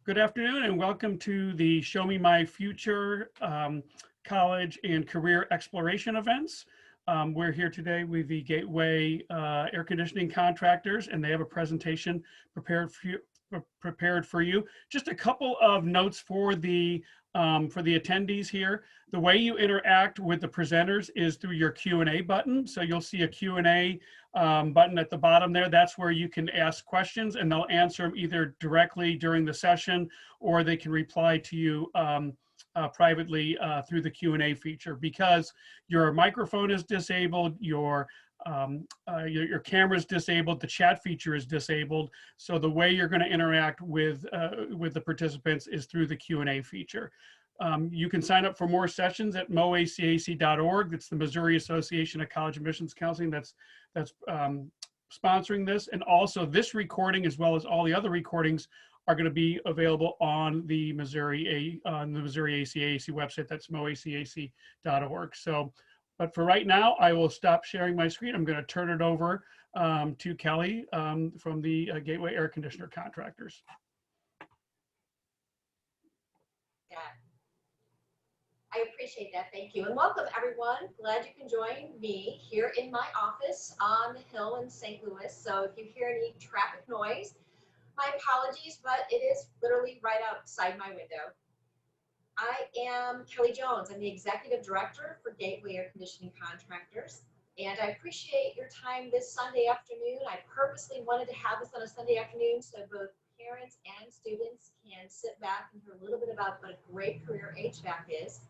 Good afternoon and welcome to the Show Me My Future College and Career Exploration events. We're here today with the Gateway Air Conditioning Contractors, and they have a presentation prepared for you. Just a couple of notes for the attendees here. The way you interact with the presenters is through your Q&A button. So you'll see a Q&A button at the bottom there. That's where you can ask questions and they'll answer them either directly during the session or they can reply to you privately through the Q&A feature. Because your microphone is disabled, your camera is disabled, the chat feature is disabled. So the way you're going to interact with the participants is through the Q&A feature. You can sign up for more sessions at MOACAC.org. It's the Missouri Association of College Admissions Counseling that's sponsoring this. And also this recording, as well as all the other recordings, are going to be available on the Missouri ACAC website. That's moacac.org. So, but for right now, I will stop sharing my screen. I'm going to turn it over to Kelly from the Gateway Air Conditioner Contractors. Yeah. I appreciate that. Thank you. And welcome, everyone. Glad you can join me here in my office on the Hill in St. Louis. So if you hear any traffic noise, my apologies, but it is literally right outside my window. I am Kelly Jones. I'm the Executive Director for Gateway Air Conditioning Contractors. And I appreciate your time this Sunday afternoon. I purposely wanted to have this on a Sunday afternoon so both parents and students can sit back and hear a little bit about what a great career HVAC is.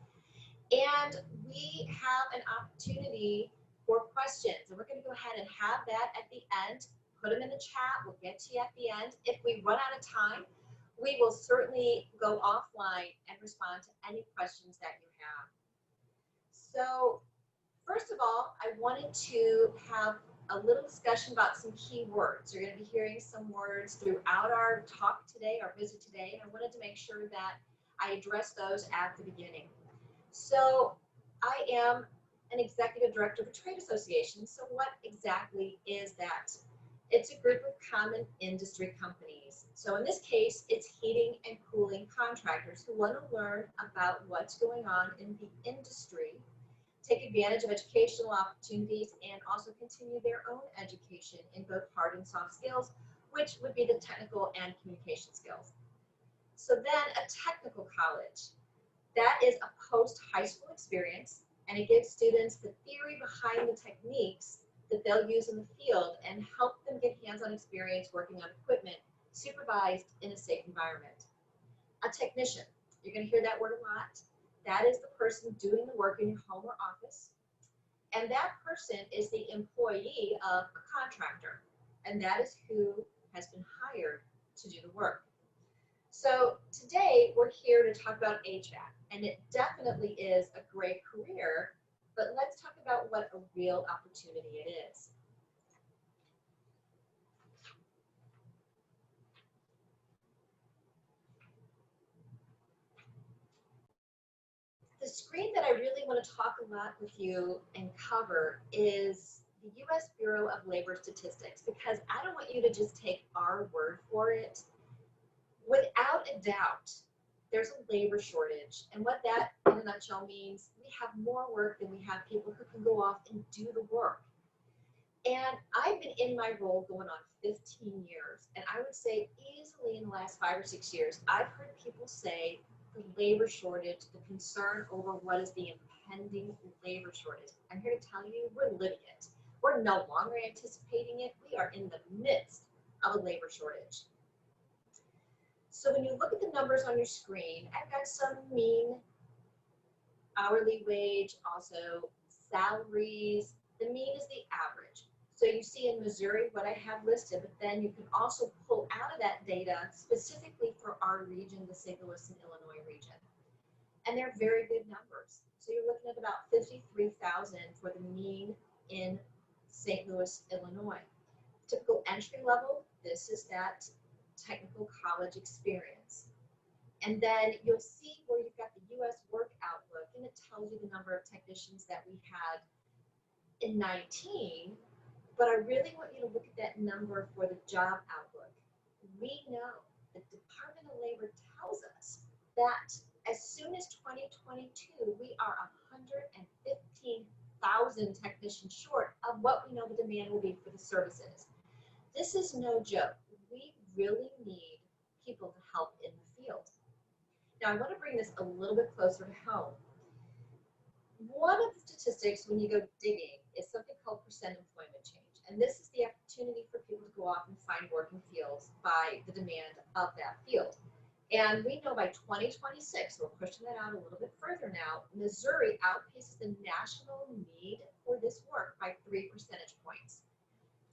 And we have an opportunity for questions. And we're going to go ahead and have that at the end. Put them in the chat. We'll get to you at the end. If we run out of time, we will certainly go offline and respond to any questions that you have. So first of all, I wanted to have a little discussion about some key words. You're going to be hearing some words throughout our talk today, our visit today, and I wanted to make sure that I address those at the beginning. So I am an executive director of a trade association. So what exactly is that? It's a group of common industry companies. So in this case, it's heating and cooling contractors who want to learn about what's going on in the industry, take advantage of educational opportunities, and also continue their own education in both hard and soft skills, which would be the technical and communication skills. So then a technical college, that is a post-high school experience, and it gives students the theory behind the techniques that they'll use in the field and help them get hands-on experience working on equipment supervised in a safe environment. A technician, you're going to hear that word a lot. That is the person doing the work in your home or office. And that person is the employee of a contractor. And that is who has been hired to do the work. So today we're here to talk about HVAC. And it definitely is a great career. But let's talk about what a real opportunity it is. The screen that I really want to talk a lot with you and cover is the U.S. Bureau of Labor Statistics, because I don't want you to just take our word for it. Without a doubt, there's a labor shortage. And what that, in a nutshell, means we have more work than we have people who can go off and do the work. And I've been in my role going on 15 years. And I would say easily in the last 5 or 6 years, I've heard people say the labor shortage, the concern over what is the impending labor shortage. I'm here to tell you, we're living it. We're no longer anticipating it. We are in the midst of a labor shortage. So when you look at the numbers on your screen, I've got some mean hourly wage, also salaries. The mean is the average. So you see in Missouri what I have listed, but then you can also pull out of that data specifically for our region, the St. Louis and Illinois region. And they're very good numbers. So you're looking at about 53,000 for the mean in St. Louis, Illinois. Typical entry level, this is that technical college experience. And then you'll see where you've got the U.S. Work Outlook, and it tells you the number of technicians that we had in 19. But I really want you to look at that number for the job outlook. We know the Department of Labor tells us that as soon as 2022, we are 115,000 technicians short of what we know the demand will be for the services. This is no joke. We really need people to help in the field. Now, I want to bring this a little bit closer to home. One of the statistics when you go digging is something called percent employment change. And this is the opportunity for people to go off and find work in fields by the demand of that field. And we know by 2026, we're pushing that out a little bit further now, Missouri outpaces the national need for this work by 3 percentage points.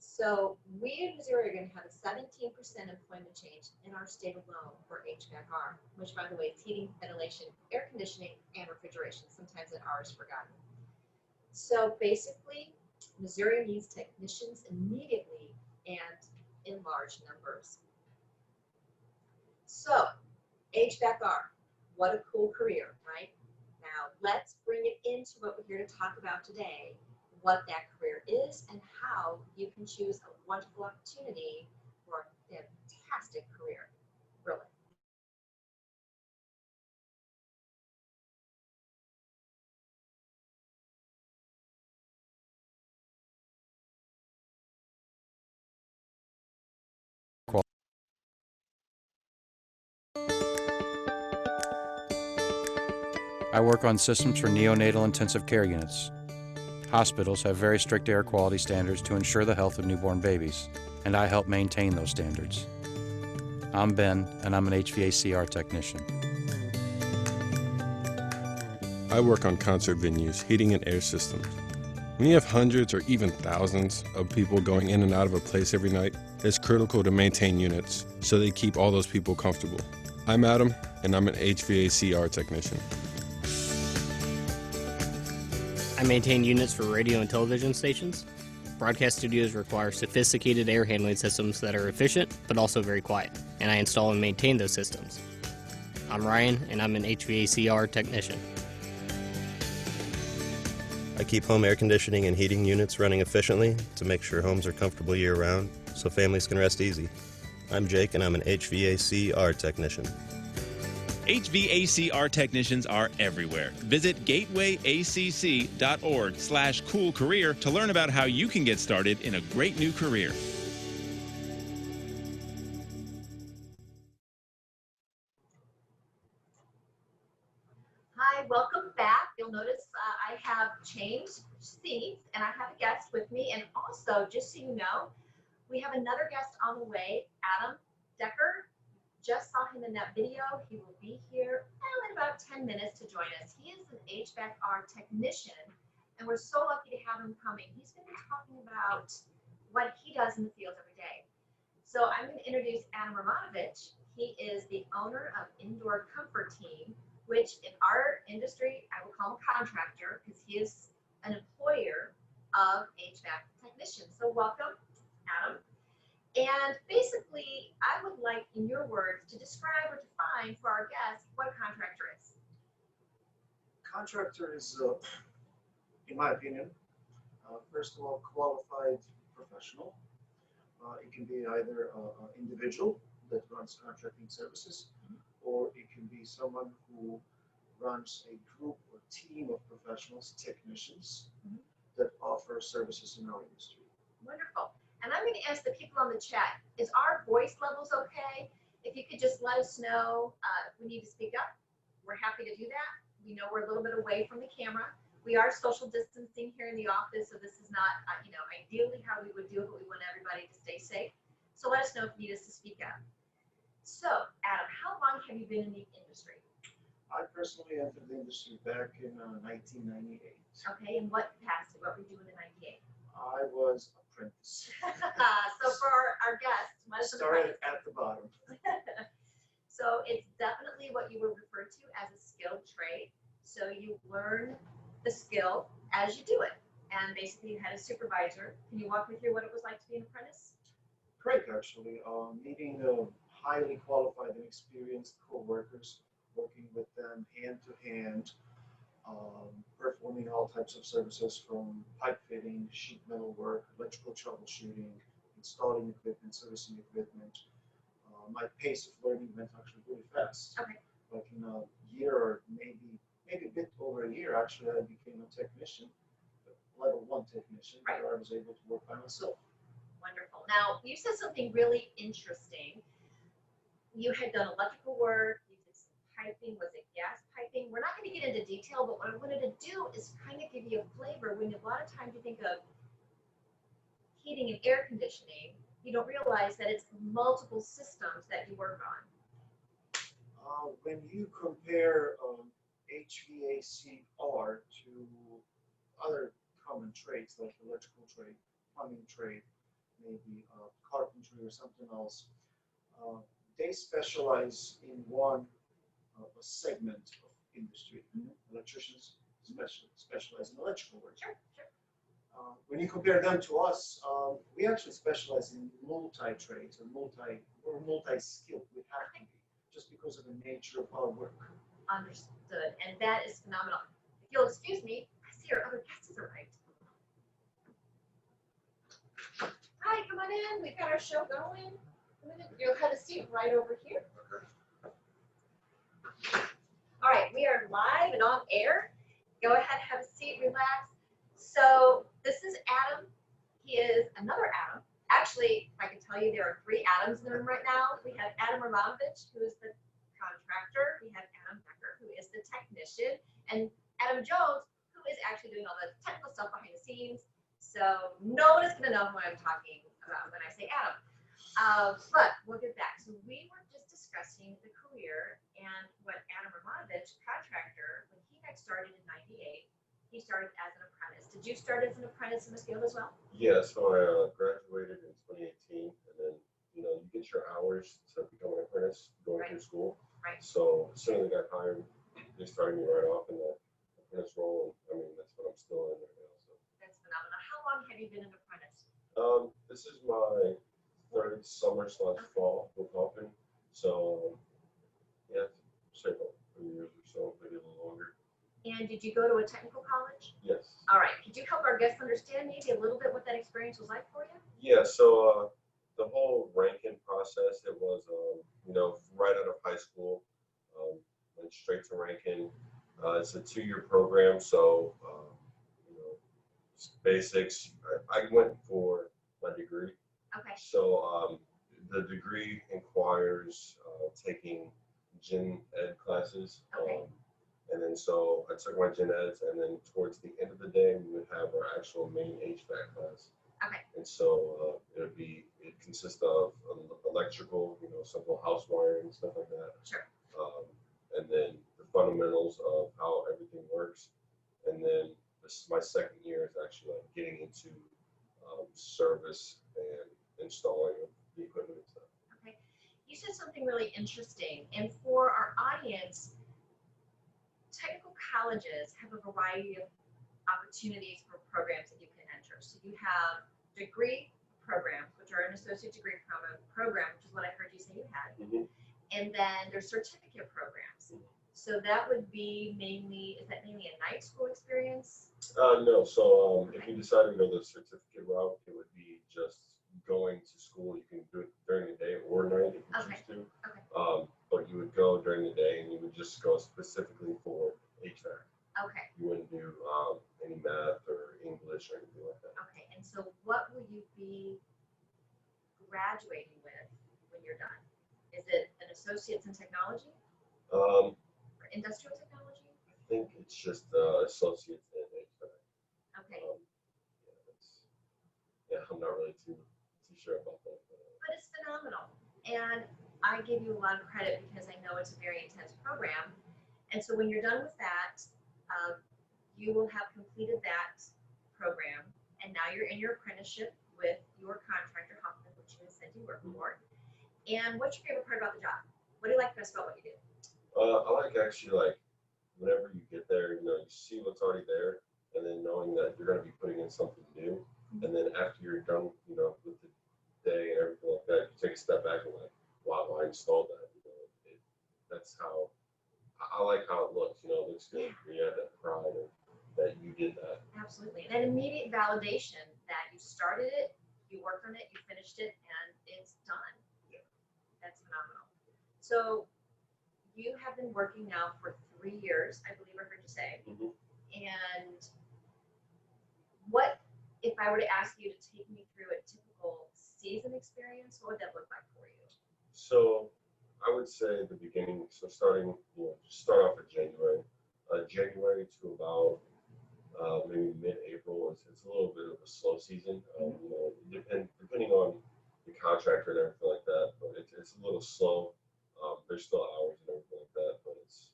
So we in Missouri are going to have a 17% employment change in our state alone for HVAC-R, which, by the way, is heating, ventilation, air conditioning, and refrigeration. Sometimes that R is forgotten. So basically, Missouri needs technicians immediately and in large numbers. So HVAC-R, what a cool career, right? Now let's bring it into what we're here to talk about today, what that career is and how you can choose a wonderful opportunity for a fantastic career, really. I work on systems for neonatal intensive care units. Hospitals have very strict air quality standards to ensure the health of newborn babies, and I help maintain those standards. I'm Ben, and I'm an HVAC-R technician. I work on concert venues, heating and air systems. When you have hundreds or even thousands of people going in and out of a place every night, it's critical to maintain units so they keep all those people comfortable. I'm Adam, and I'm an HVAC-R technician. I maintain units for radio and television stations. Broadcast studios require sophisticated air handling systems that are efficient but also very quiet, and I install and maintain those systems. I'm Ryan, and I'm an HVAC-R technician. I keep home air conditioning and heating units running efficiently to make sure homes are comfortable year-round so families can rest easy. I'm Jake, and I'm an HVAC-R technician. HVAC-R technicians are everywhere. Visit gatewayacc.org/coolcareer to learn about how you can get started in a great new career. Hi, welcome back. You'll notice I have changed seats and I have a guest with me. And also, just so you know, we have another guest on the way, Adam Decker. Just saw him in that video. He will be here in about 10 minutes to join us. He is an HVAC-R technician, and we're so lucky to have him coming. He's going to be talking about what he does in the field every day. So I'm going to introduce Adam Romanovich. He is the owner of Indoor Comfort Team, which in our industry, I will call him a contractor because he is an employer of HVAC technicians. So welcome, Adam. And basically, I would like, in your words, to describe or define for our guests what a contractor is. Contractor is, in my opinion, first of all, qualified professional. It can be either an individual that runs contracting services, or it can be someone who runs a group or team of professionals, technicians, that offer services in our industry. Wonderful. And I'm going to ask the people on the chat, is our voice levels okay? If you could just let us know we need to speak up, we're happy to do that. We know we're a little bit away from the camera. We are social distancing here in the office, so this is not, ideally how we would do it, but we want everybody to stay safe. So let us know if you need us to speak up. So, Adam, how long have you been in the industry? I personally entered the industry back in 1998. Okay, in what capacity? What were you doing in 98? I was apprentice. So for our guests, what is Started at the bottom. So it's definitely what you would refer to as a skilled trade. So you learn the skill as you do it. And basically you had a supervisor. Can you walk me through what it was like to be an apprentice? Great, actually. Meeting highly qualified and experienced co-workers, working with them hand to hand, performing all types of services from pipe fitting, sheet metal work, electrical troubleshooting, installing equipment, servicing equipment, my pace of learning went actually really fast. Okay. Like in a year or maybe a bit over a year, actually, I became a technician, level 1 technician, Right. where I was able to work by myself. Wonderful. Now, you said something really interesting. You had done electrical work, you did some piping, was it gas piping? We're not going to get into detail, but what I wanted to do is kind of give you a flavor. When a lot of times you think of heating and air conditioning, you don't realize that it's multiple systems that you work on. When you compare HVACR to other common trades like electrical trade, plumbing trade, maybe carpentry or something else, they specialize in one a segment of industry. Electricians specialize in electrical work. Sure, sure. When you compare them to us, we actually specialize in multi-trades or multi-skilled. We have to be, just because of the nature of our work. Understood. And that is phenomenal. If you'll excuse me, I see our other guests have arrived. Hi, come on in. We've got our show going. You'll have a seat right over here. All right, we are live and on air. Go ahead, have a seat, relax. So this is Adam. He is another Adam. Actually, I can tell you there are 3 Adams in the room right now. We have Adam Romanovich, who is the contractor. We have Adam Becker, who is the technician, and Adam Jones, who is actually doing all the technical stuff behind the scenes. So no one is going to know who I'm talking about when I say Adam. But we'll get back. So we were just discussing the career and what Adam Romanovich, contractor, when he got started in '98, he started as an apprentice. Did you start as an apprentice in this field as well? Yeah, so I graduated in 2018, and then you get your hours to become an apprentice going through school. Right. So as soon as I got hired, they started me right off in the apprentice role, and I mean that's what I'm still in right now. So That's phenomenal. How long have you been an apprentice? this is my 3rd summer/fall with helping. So yeah, say about 3 years or so, maybe a little longer. And did you go to a technical college? Yes. All right. Could you help our guests understand maybe a little bit what that experience was like for you? Yeah, so the whole ranking process, it was, right out of high school, went straight to ranking. It's a 2-year program, so, basics. I went for my degree. Okay. So the degree requires taking gen ed classes. Okay. And then so I took my gen eds, and then towards the end of the day, we would have our actual main HVAC class. Okay. And so it consists of electrical, simple house wiring, stuff like that. Sure. And then the fundamentals of how everything works. And then my 2nd year is actually like getting into service and installing the equipment and stuff. Okay. You said something really interesting, and for our audience, technical colleges have a variety of opportunities for programs that you can enter. So you have degree programs, which are an associate degree program, which is what I heard you say you had. And then there's certificate programs. So that would be is that mainly a night school experience? No, so if you decide to go the certificate route, it would be just going to school. You can do it during the day or night if you choose to. Okay. But you would go during the day, and you would just go specifically for HVAC. Okay. You wouldn't do any math or English or anything like that. Okay. And so what will you be graduating with when you're done? Is it an associate's in technology? Or industrial technology? I think it's just associates in HVAC. Okay. I'm not really too sure about that. But it's phenomenal. And I give you a lot of credit because I know it's a very intense program. And so when you're done with that, you will have completed that program. And now you're in your apprenticeship with your contractor, Hoffman, which you said you work for. And what's your favorite part about the job? What do you like best about what you do? I like actually whenever you get there, you see what's already there, and then knowing that you're going to be putting in something new. And then after you're done, with the day and everything like that, you take a step back and wow, I installed that. That's how I like how it looks. It looks good. You have that pride that you did that. Absolutely. And an immediate validation that you started it, you worked on it, you finished it, and it's done. Yeah. That's phenomenal. So you have been working now for 3 years, I believe I heard you say. Mhm. And what, if I were to ask you to take me through a typical season experience, what would that look like for you? So I would say the beginning, so starting, start off in January. January to about maybe mid-April, it's a little bit of a slow season. Depending on the contractor and everything like that, but it's a little slow. There's still hours and everything like that, but it's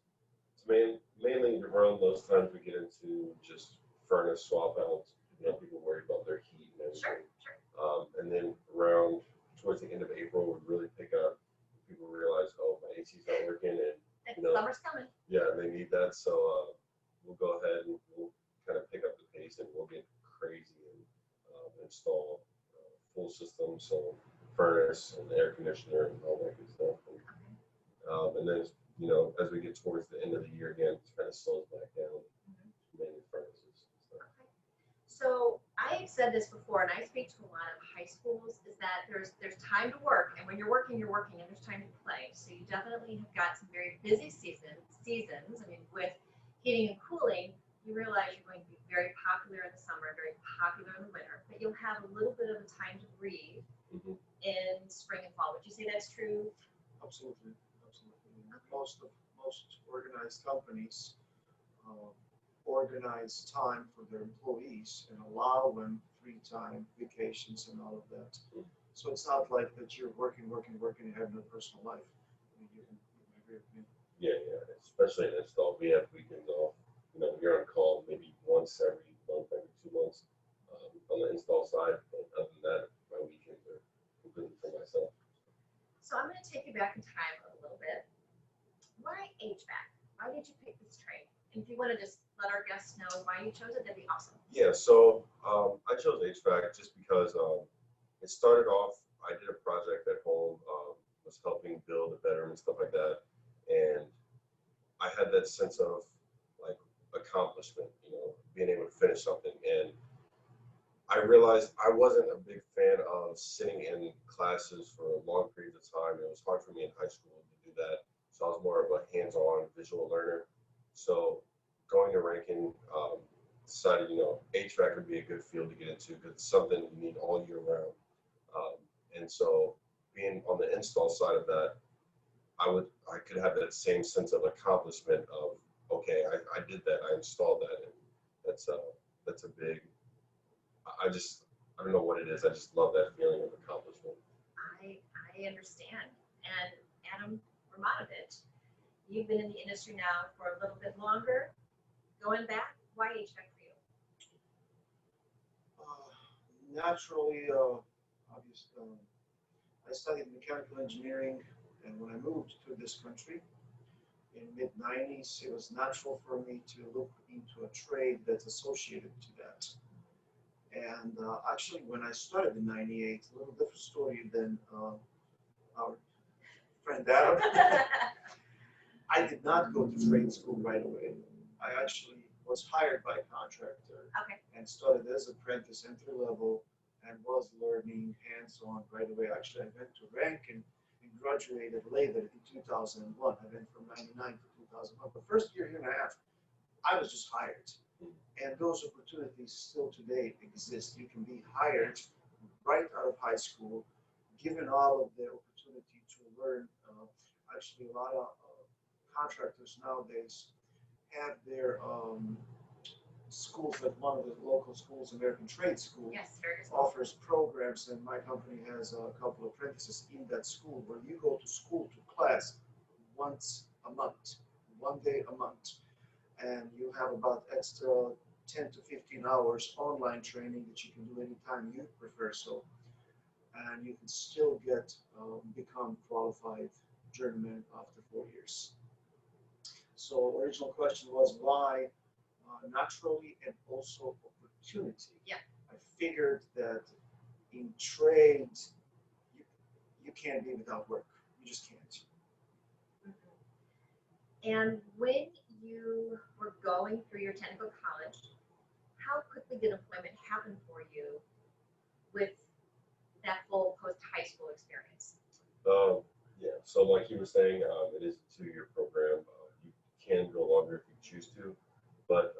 mainly around those times we get into just furnace swap outs. People worry about their heat and everything. Sure. And then around towards the end of April, we really pick up. People realize, oh, my AC's not working, and Summer's coming. yeah, they need that. So we'll go ahead and we'll kind of pick up the pace, and we'll get crazy and install full systems, so furnace and air conditioner and all that good stuff. And then as we get towards the end of the year again, it kind of slows back down, mainly furnaces and stuff. Okay. So I've said this before, and I speak to a lot of high schools, is that there's time to work, and when you're working, and there's time to play. So you definitely have got some very busy seasons. I mean, with heating and cooling, you realize you're going to be very popular in the summer, very popular in the winter, but you'll have a little bit of a time to breathe in spring and fall. Would you say that's true? Absolutely. Most organized companies organize time for their employees and allow them free time, vacations, and all of that. So it's not like that you're working, and have no personal life. I mean, you can agree with me. Yeah. Especially in install, we have weekends off. You're on call maybe once every month, every 2 months on the install side. But other than that, my weekends are completely for myself. So I'm going to take you back in time a little bit. Why HVAC? Why did you pick this trade? And if you want to just let our guests know why you chose it, that'd be awesome. Yeah, so I chose HVAC just because it started off, I did a project at home, was helping build a bedroom and stuff like that. And I had that sense of like accomplishment, being able to finish something. And I realized I wasn't a big fan of sitting in classes for long periods of time. It was hard for me in high school to do that. So I was more of a hands-on visual learner. So going to Rankin, decided, HVAC would be a good field to get into because it's something you need all year round. And so being on the install side of that, I could have that same sense of accomplishment of, okay, I did that, I installed that, and that's a big, I don't know what it is, I just love that feeling of accomplishment. I understand. And Adam Romanovich, you've been in the industry now for a little bit longer. Going back, why HVAC for you? Naturally, obviously, I studied mechanical engineering, and when I moved to this country in mid-90s, it was natural for me to look into a trade that's associated to that. And actually, when I started in '98, a little different story than our friend Adam. I did not go to trade school right away. I actually was hired by a contractor and started as apprentice entry level and was learning hands-on right away. Actually, I went to Rankin and graduated later in 2001. I went from '99 to 2001. But first year and a half, I was just hired. And those opportunities still today exist. You can be hired right out of high school, given all of the opportunity to learn. Actually, a lot of contractors nowadays have their schools, like one of the local schools, American Trade School, offers programs, and my company has a couple of apprentices in that school where you go to school to class once a month, 1 day a month, and you have about extra 10 to 15 hours online training that you can do anytime you prefer. So, and you can still get become qualified journeyman after 4 years. So original question was why? Naturally, and also opportunity. Yeah. I figured that in trade, you can't be without work. You just can't. And when you were going through your technical college, how quickly did employment happen for you with that full post-high school experience? Yeah, So like you were saying, it is a 2-year program. You can go longer if you choose to, but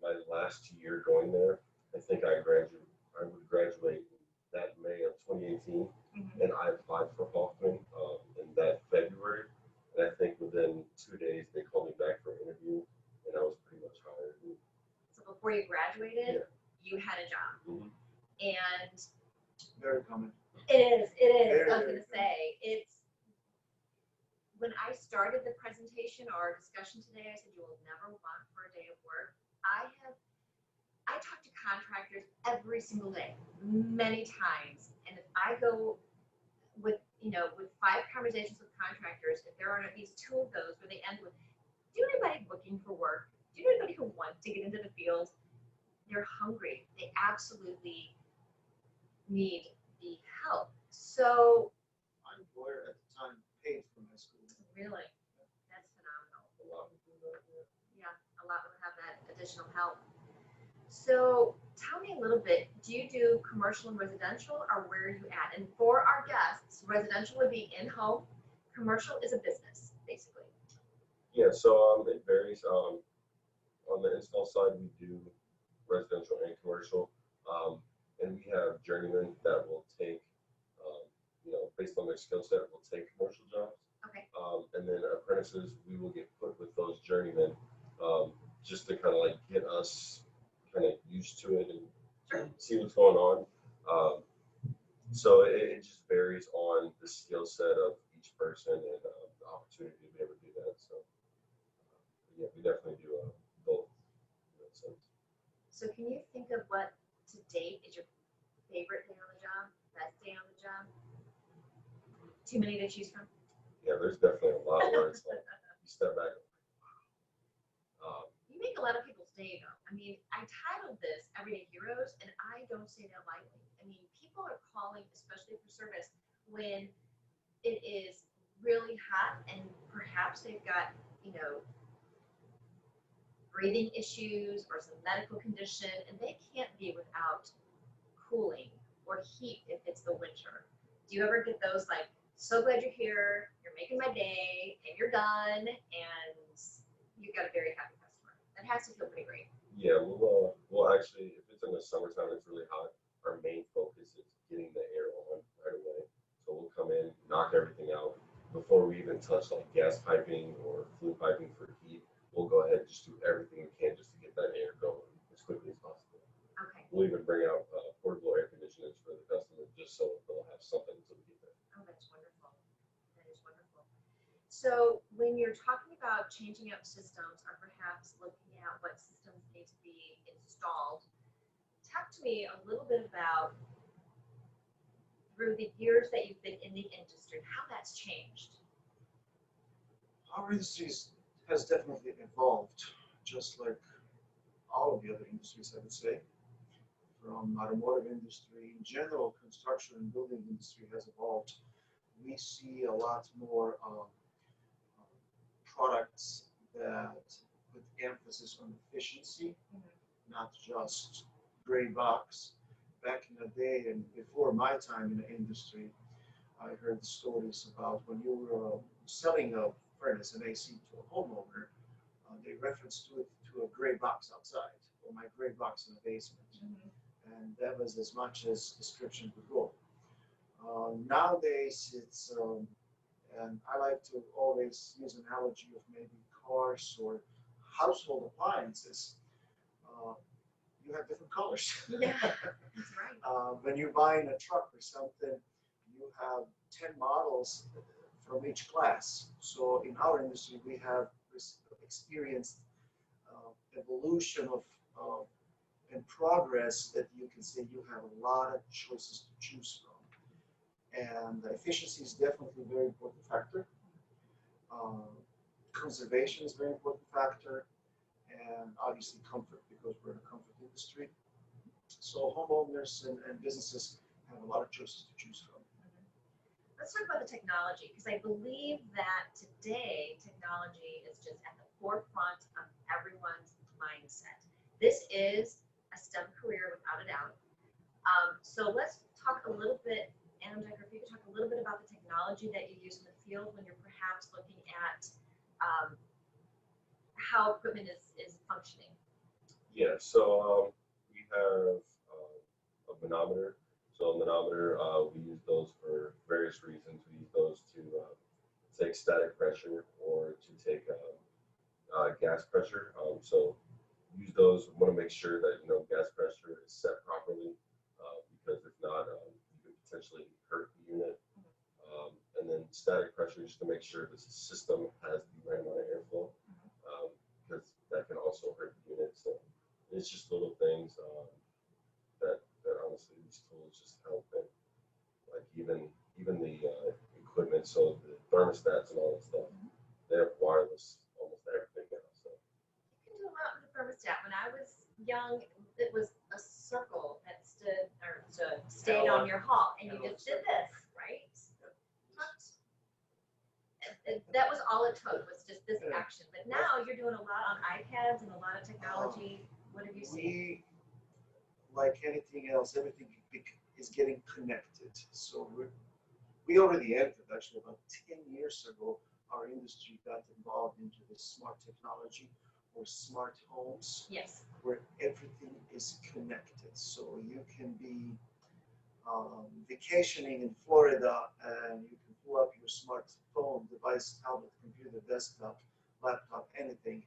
my last year going there, I think I would graduate that May of 2018, and I applied for Hoffman in that February, and I think within 2 days they called me back for an interview, and I was pretty much hired. So before you graduated, Yeah. you had a job. Mhm. And Very common. it is. Very, I was very going to say, it's, when I started the presentation or our discussion today, I said, you will never want for a day of work. I talk to contractors every single day, many times. And if I go with 5 conversations with contractors, if there are at least 2 of those where they end with, do you know anybody looking for work? Do you know anybody who wants to get into the field? They're hungry. They absolutely need the help. So My employer at the time paid for my school. really, that's phenomenal. A lot of people do that, yeah. Yeah, a lot would have that additional help. So tell me a little bit, do you do commercial and residential, or where are you at? And for our guests, residential would be in-home, commercial is a business, basically. Yeah, so it varies. On the install side, we do residential and commercial, and we have journeymen that will take, based on their skill set, will take commercial jobs. Okay. And then apprentices, we will get put with those journeymen, just to kind of like get us kind of used to it and Sure. see what's going on. So it just varies on the skill set of each person and the opportunity to be able to do that. So yeah, we definitely do both in that sense. So can you think of what to date is your favorite day on the job, best day on the job? Too many to choose from? Yeah, there's definitely a lot where it's like you step back. You make a lot of people's day though. I mean, I titled this Everyday Heroes, and I don't say that lightly. I mean, people are calling, especially for service, when it is really hot and perhaps they've got, breathing issues or some medical condition, and they can't be without cooling or heat if it's the winter. Do you ever get those like, so glad you're here, you're making my day, and you're done, and you've got a very happy customer? That has to feel pretty great. Yeah, we'll actually, if it's in the summertime, it's really hot. Our main focus is getting the air on right away. So we'll come in, knock everything out before we even touch like gas piping or flue piping for heat. We'll go ahead and just do everything we can just to get that air going as quickly as possible. Okay. We'll even bring out portable air conditioners for the customer just so they'll have something until we get there. Oh, that's wonderful. That is wonderful. So when you're talking about changing up systems or perhaps looking at what systems need to be installed, talk to me a little bit about, through the years that you've been in the industry, how that's changed. Our industry has definitely evolved, just like all of the other industries, I would say. From automotive industry, in general, construction and building industry has evolved. We see a lot more products that put emphasis on efficiency, not just gray box. Back in the day and before my time in the industry, I heard the stories about when you were selling a furnace, an AC, to a homeowner, they referenced to it to a gray box outside, or my gray box in the basement. And that was as much as description would go. Nowadays, it's, and I like to always use an analogy of maybe cars or household appliances. You have different colors. Yeah, that's right. When you're buying a truck or something, you have 10 models from each class. So in our industry, we have experienced evolution of and progress that you can say you have a lot of choices to choose from. And efficiency is definitely a very important factor. Conservation is a very important factor. And obviously comfort, because we're in a comfort industry. So homeowners and businesses have a lot of choices to choose from. Let's talk about the technology, because I believe that today technology is just at the forefront of everyone's mindset. This is a STEM career without a doubt. So let's talk a little bit, Adam Decker, if you could talk a little bit about the technology technology that you use in the field when you're perhaps looking at how equipment is functioning? Yeah, so we have a manometer. So a manometer, we use those for various reasons. We use those to take static pressure or to take gas pressure. So use those. We want to make sure that gas pressure is set properly, because if not, you could potentially hurt the unit. And then static pressure, just to make sure the system has the right amount of airflow, because that can also hurt the unit. So it's just little things that honestly these tools just help. And like even the equipment, so the thermostats and all that stuff, they have wireless almost everything now. So You can do a lot with the thermostat. When I was young, it was a circle that stayed on your hall, and you just did this, right? That was all it took, was just this action. But now you're doing a lot on iPads and a lot of technology. What have you seen? Like anything else, everything is getting connected. So we already entered, actually about 10 years ago, our industry got involved into this smart technology or smart homes. Yes. Where everything is connected. So you can be vacationing in Florida and you can pull up your smartphone device, tablet, computer, desktop, laptop, anything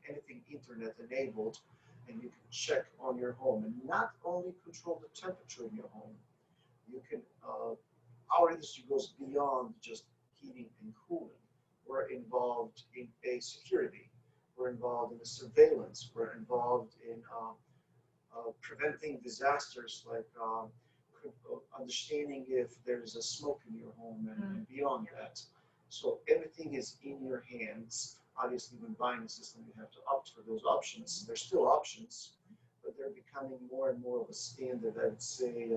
internet enabled, and you can check on your home and not only control the temperature in your home. You can, our industry goes beyond just heating and cooling. We're involved in a security. We're involved in the surveillance. We're involved in preventing disasters, like understanding if there's a smoke in your home and beyond that. So everything is in your hands. Obviously, when buying a system, you have to opt for those options. There's still options, but they're becoming more and more of a standard. I would say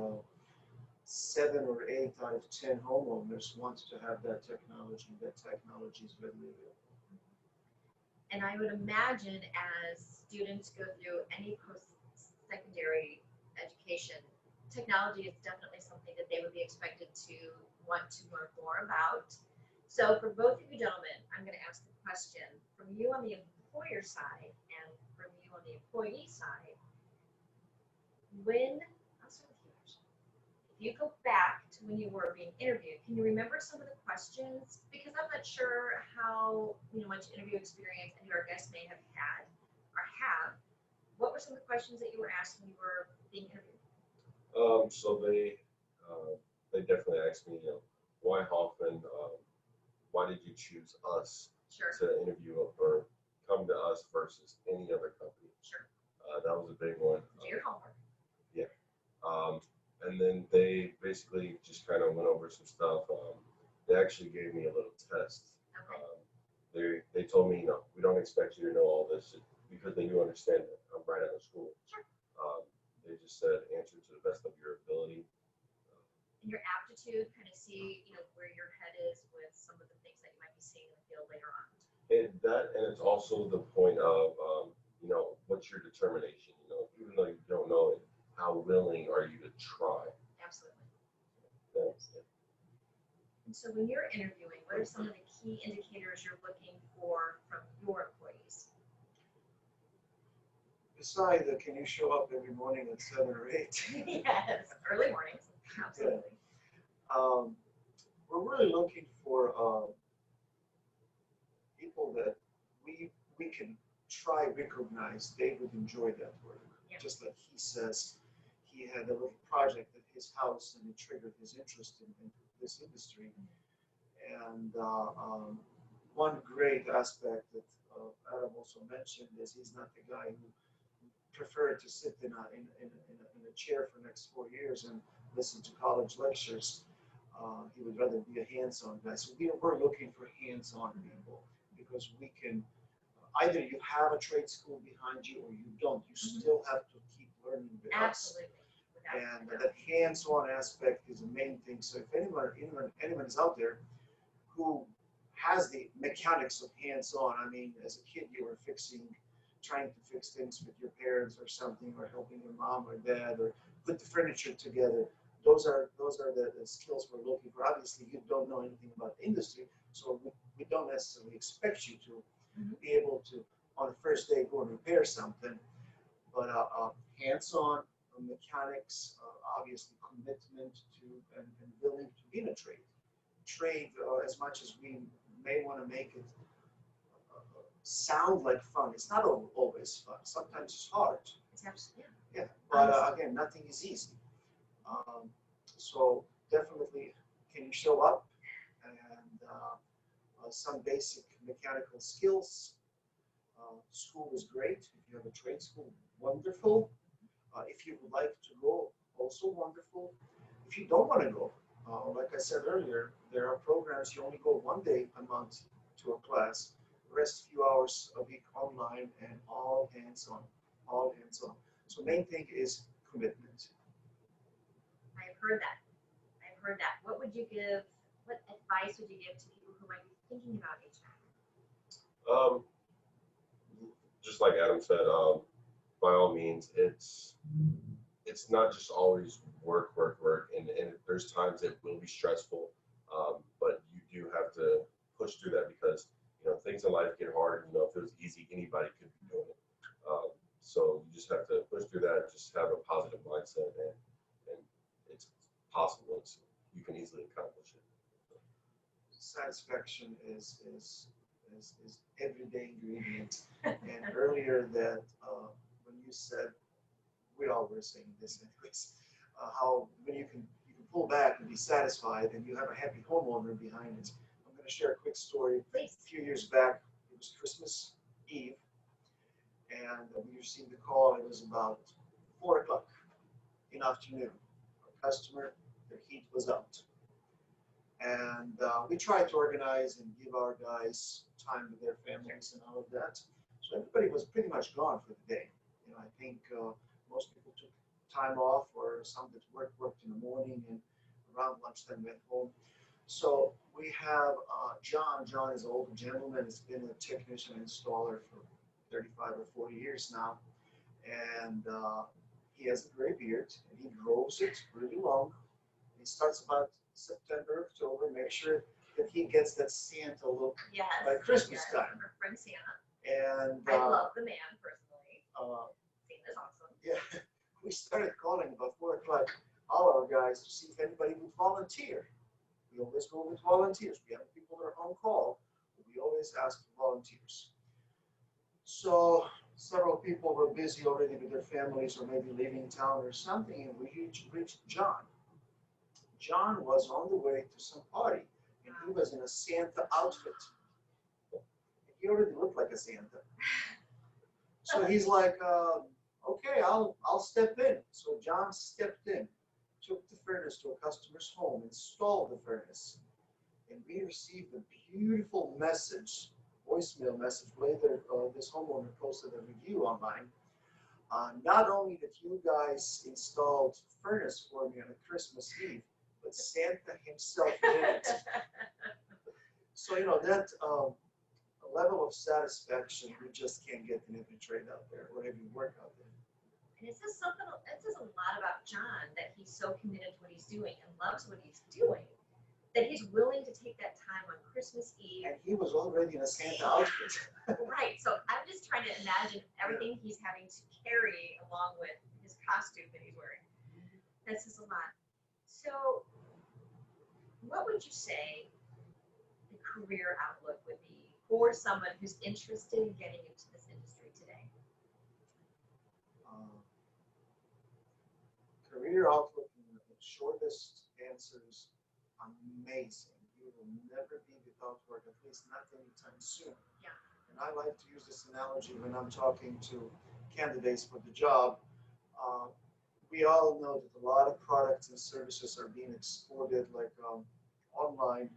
7 or 8 out of 10 homeowners want to have that technology. That technology is readily available. And I would imagine as students go through any post-secondary education, technology is definitely something that they would be expected to want to learn more about. So for both of you gentlemen, I'm going to ask the question from you on the employer side and from you on the employee side. I'll start with you actually. If you go back to when you were being interviewed, can you remember some of the questions? Because I'm not sure how much interview experience any of our guests may have had or have. What were some of the questions that you were asked when you were being interviewed? So they definitely asked me, why Hoffman? Why did you choose us to interview or come to us versus any other company? Sure. That was a big one. Do your homework. Yeah. And then they basically just kind of went over some stuff. They actually gave me a little test. Okay. They told me, we don't expect you to know all this, because they do understand that I'm right out of school. Sure. They just said answer to the best of your ability. And your aptitude, kind of see where your head is with some of the things that you might be seeing in the field later on. And it's also the point of what's your determination. Even though you don't know it, how willing are you to try? Absolutely. That's it. And so when you're interviewing, what are some of the key indicators you're looking for from your employees? Besides, can you show up every morning at 7 or 8? Yes, early mornings. Absolutely. We're really looking for people that we can recognize they would enjoy that work. Yeah. Just like he says, he had a little project at his house and it triggered his interest in this industry. And one great aspect that Adam also mentioned is he's not the guy who preferred to sit in a chair for the next 4 years and listen to college lectures. He would rather be a hands-on guy. So we're looking for hands-on people, because we can, either you have a trade school behind you or you don't. You still have to keep learning with us. Absolutely. And that hands-on aspect is the main thing. So if anyone is out there who has the mechanics of hands-on, I mean, as a kid you were trying to fix things with your parents or something, or helping your mom or dad, or put the furniture together, those are the skills we're looking for. Obviously, you don't know anything about the industry, so we don't necessarily expect you to be able to, on the first day, go and repair something. But hands-on mechanics, obviously commitment to and willing to be in a trade. Trade, as much as we may want to make it sound like fun, it's not always fun. Sometimes it's hard. It's absolutely, Yeah, but again, nothing is easy. So definitely, can you show up and some basic mechanical skills. School is great. If you have a trade school, wonderful. If you would like to go, also wonderful. If you don't want to go, like I said earlier, there are programs you only go one day a month to a class, the rest few hours a week online, and all hands on, all hands on. So main thing is commitment. I've heard that. I've heard that. What would you give, what advice would you give to people who might be thinking about HVAC? Just like Adam said, by all means, it's not just always work, and there's times it will be stressful, but you do have to push through that because things in life get hard. If it was easy, anybody could be doing it. So you just have to push through that. Just have a positive mindset, and it's possible. You can easily accomplish it. Satisfaction is everyday ingredient. And earlier that when you said, we all were saying this anyways, how when you can pull back and be satisfied and you have a happy homeowner behind it. I'm going to share a quick story. Please. A few years back, it was Christmas Eve, and we received a call. It was about 4 o'clock in the afternoon. A customer, their heat was out. And we tried to organize and give our guys time with their families and all of that. So everybody was pretty much gone for the day. I think most people took time off, or some that worked in the morning and around lunchtime went home. So we have John. John is an older gentleman. He's been a technician installer for 35 or 40 years now. And he has a gray beard, and he grows it really long. He starts about September, October, make sure that he gets that Santa look by Christmas time. Our friend Santa. And I love the man personally. Santa's awesome. Yeah, we started calling about 4 o'clock all our guys to see if anybody would volunteer. We always go with volunteers. We have people that are on call, but we always ask for volunteers. So several people were busy already with their families or maybe leaving town or something, and we reached John. John was on the way to some party, and he was in a Santa outfit. He already looked like a Santa. So he's like, okay, I'll step in. So John stepped in, took the furnace to a customer's home, installed the furnace, and we received a beautiful message, voicemail message. Later, this homeowner posted a review online. Not only that you guys installed furnace for me on a Christmas Eve, but Santa himself did it. So that level of satisfaction you just can't get in every trade out there or every work out there. And it says a lot about John, that he's so committed to what he's doing and loves what he's doing, that he's willing to take that time on Christmas Eve. And he was already in a Santa outfit. Right. So I'm just trying to imagine everything he's having to carry along with his costume that he's wearing. That says a lot. So what would you say the career outlook would be for someone who's interested in getting into this industry today? Career outlook in the shortest answers, amazing. You will never be without work, at least not anytime soon. Yeah. And I like to use this analogy when I'm talking to candidates for the job. We all know that a lot of products and services are being exported like online.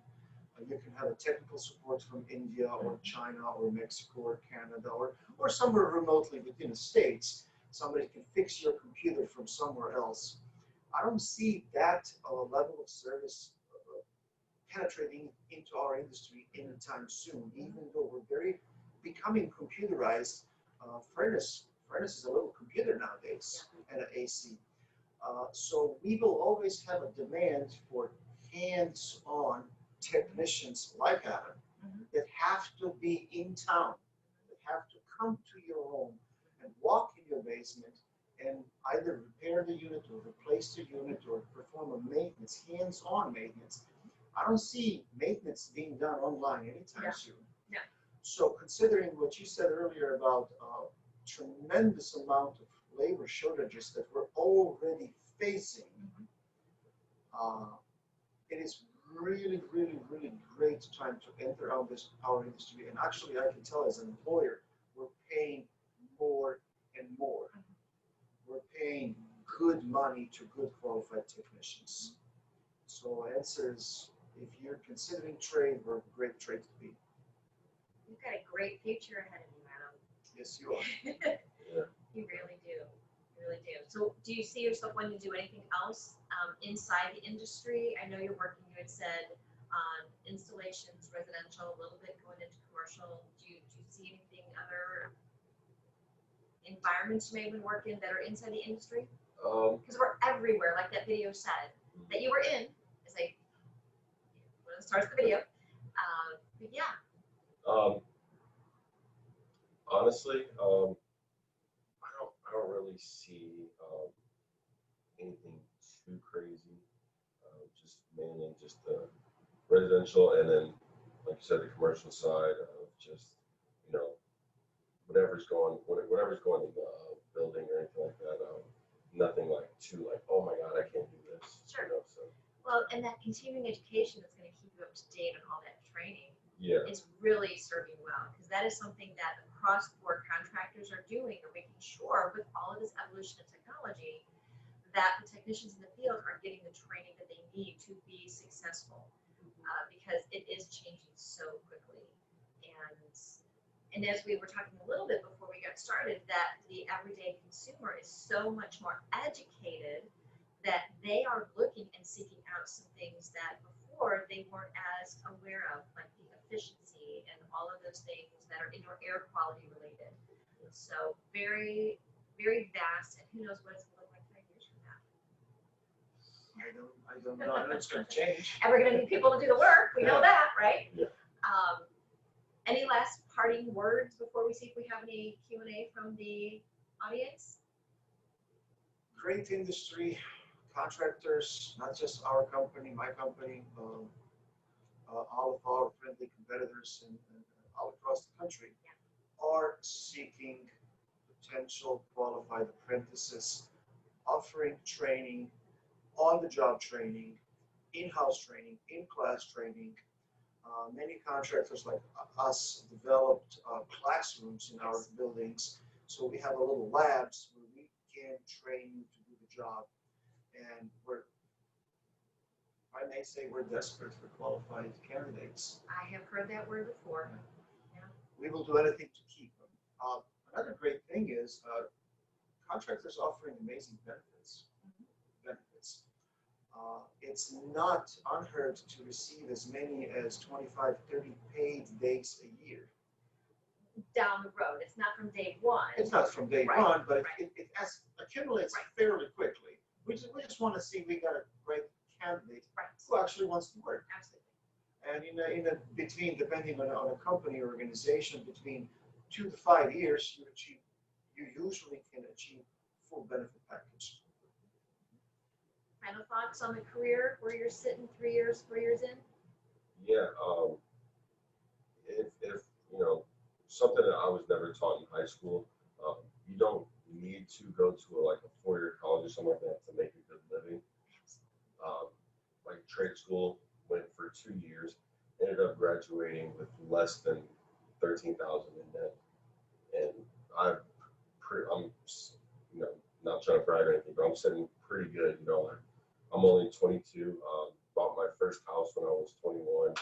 You can have a technical support from India or China or Mexico or Canada or somewhere remotely within the States. Somebody can fix your computer from somewhere else. I don't see that level of service penetrating into our industry anytime soon, even though we're becoming computerized. Furnace is a little computer nowadays, and an AC. So we will always have a demand for hands-on technicians like Adam that have to be in town, that have to come to your home and walk in your basement and either repair the unit or replace the unit or perform a maintenance, hands-on maintenance. I don't see maintenance being done online anytime soon. Yeah. So considering what you said earlier about tremendous amount of labor shortages that we're already facing, it is really, really, really great time to enter on this our industry. And actually, I can tell as an employer, we're paying more and more. We're paying good money to good qualified technicians. So answer is, if you're considering trade, we're a great trade to be. You've got a great future ahead of you, Adam. Yes, you are. You really do. You really do. So do you see yourself wanting to do anything else inside the industry? I know you're working, you had said, on installations, residential, a little bit going into commercial. Do you see anything, other environments you may even work in that are inside the industry? Because we're everywhere, like that video said, that you were in. It's like, when it starts the video. But yeah. Honestly, I don't really see anything too crazy. Just mainly just the residential, and then, like you said, the commercial side of just, you know, whatever's going in the building or anything like that. Nothing like too like, oh my God, I can't do this. Sure. You know, so. Well, and that continuing education that's going to keep you up to date on all that training Yeah. is really serving well, because that is something that across-board contractors are doing, are making sure with all of this evolution of technology that the technicians in the field are getting the training that they need to be successful, because it is changing so quickly. And as we were talking a little bit before we got started, that the everyday consumer is so much more educated that they are looking and seeking out some things that before they weren't as aware of, like the efficiency and all of those things that are indoor air quality related. So very, very vast, and who knows what it's going to look like 5 years from now. I don't know. I know it's going to change. And we're going to need people to do the work. We know that, right? Yeah. Any last parting words before we see if we have any Q&A from the audience? Great industry, contractors, not just our company, my company, all of our friendly competitors and all across the country are seeking potential qualified apprentices, offering training, on-the-job training, in-house training, in-class training. Many contractors like us developed classrooms in our buildings, so we have a little labs where we can train you to do the job. And I may say we're desperate for qualified candidates. I have heard that word before. Yeah. We will do anything to keep them. Another great thing is contractors offering amazing benefits. It's not unheard to receive as many as 25, 30 paid days a year. Down the road. It's not from day one. It's not from day Right, one, but right. it accumulates Right. fairly quickly. We just want to see we got a great candidate Right. who actually wants to work. Absolutely. And between, depending on a company or organization, between 2 to 5 years, you usually can achieve full benefit package. Final thoughts on the career where you're sitting 3 years, 4 years in? Yeah. If you know, something that I was never taught in high school, you don't need to go to like a 4-year college or something like that to make a good living. Like trade school, went for 2 years, ended up graduating with less than $13,000 in net, and I'm you know, not trying to brag or anything, but I'm sitting pretty good. You know, I'm only 22. Bought my first house when I was 21.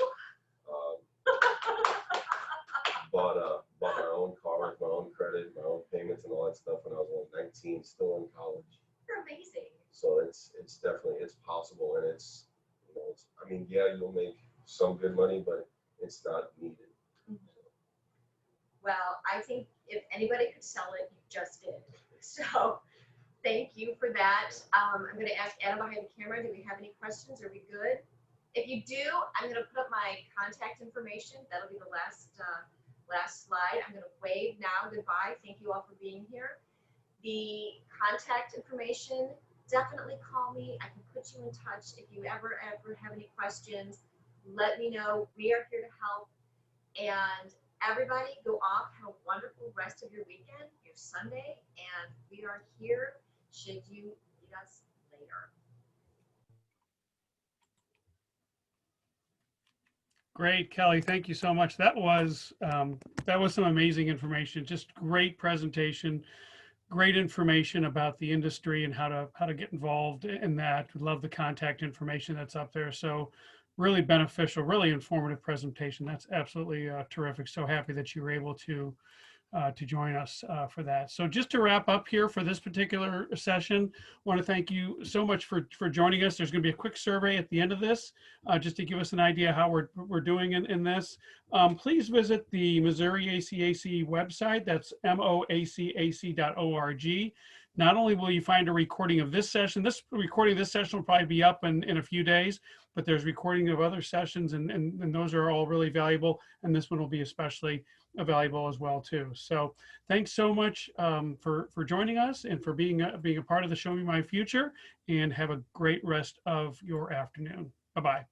Bought my own car with my own credit, my own payments, and all that stuff when I was only 19, still in college. You're amazing. So it's definitely possible, and it's, you know, I mean, yeah, you'll make some good money, but it's not needed. Well, I think if anybody could sell it, you just did. So Thank you for that. I'm going to ask Adam behind the camera, do we have any questions? Are we good? If you do, I'm going to put up my contact information. That'll be the last slide. I'm going to wave now goodbye. Thank you all for being here. The contact information, definitely call me. I can put you in touch. If you ever have any questions, let me know. We are here to help. And everybody go off, have a wonderful rest of your weekend, your Sunday, and we are here should you need us later. Great, Kelly. Thank you so much. That was some amazing information. Just great presentation, great information about the industry and how to get involved in that. Love the contact information that's up there. So really beneficial, really informative presentation. That's absolutely terrific. So happy that you were able to join us for that. So just to wrap up here for this particular session, I want to thank you so much for joining us. There's going to be a quick survey at the end of this, just to give us an idea how we're doing in this. Please visit the Missouri ACAC website. That's moacac.org. Not only will you find a recording of this session, this session will probably be up in a few days, but there's recording of other sessions, and those are all really valuable. And this one will be especially valuable as well too. So thanks so much for joining us and for being a part of the Show Me My Future, and have a great rest of your afternoon. Bye-bye.